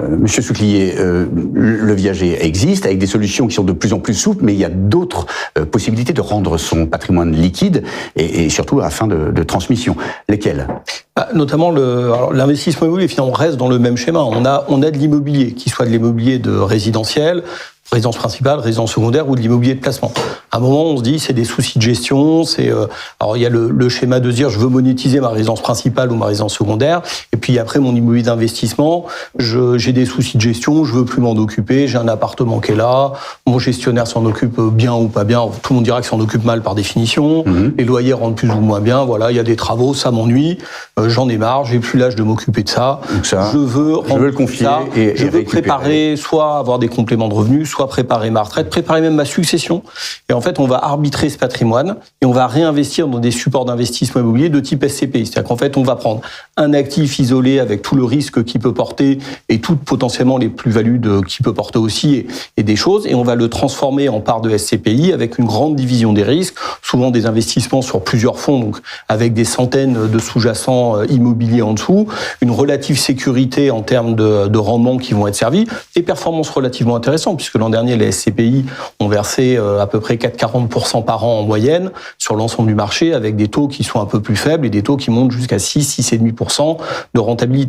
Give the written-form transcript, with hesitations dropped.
Monsieur Souclier, le viager existe avec des solutions qui sont de plus en plus souples, mais il y a d'autres possibilités de rendre son patrimoine liquide et surtout à fin de transmission. Lesquelles ? Notamment l'investissement immobilier, finalement, on reste dans le même schéma. On a de l'immobilier, qui soit de l'immobilier de résidentiel, résidence principale, résidence secondaire ou de l'immobilier de placement. À un moment, on se dit c'est des soucis de gestion. Alors il y a le schéma de dire je veux monétiser ma résidence principale ou ma résidence secondaire, et puis après mon immobilier d'investissement, j'ai des soucis de gestion, je veux plus m'en occuper, j'ai un appartement qui est là, mon gestionnaire s'en occupe bien ou pas bien. Tout le monde dira qu'il s'en occupe mal par définition. Les loyers rentrent plus ou moins bien. Voilà, il y a des travaux, ça m'ennuie. J'en ai marre, j'ai plus l'âge de m'occuper de ça. Donc ça je veux le confier et je veux préparer, soit avoir des compléments de revenus, soit préparer ma retraite, préparer même ma succession. Et en fait, on va arbitrer ce patrimoine et on va réinvestir dans des supports d'investissement immobilier de type SCPI. C'est-à-dire qu'en fait, on va prendre un actif isolé avec tout le risque qu'il peut porter et toutes potentiellement les plus-values qu'il peut porter aussi et des choses, et on va le transformer en part de SCPI avec une grande division des risques, souvent des investissements sur plusieurs fonds, donc avec des centaines de sous-jacents immobiliers en dessous, une relative sécurité en termes de rendement qui vont être servis, des performances relativement intéressantes, puisque l'an dernier, les SCPI ont versé à peu près 4,40% par an en moyenne sur l'ensemble du marché, avec des taux qui sont un peu plus faibles et des taux qui montent jusqu'à 6,5% de rentabilité.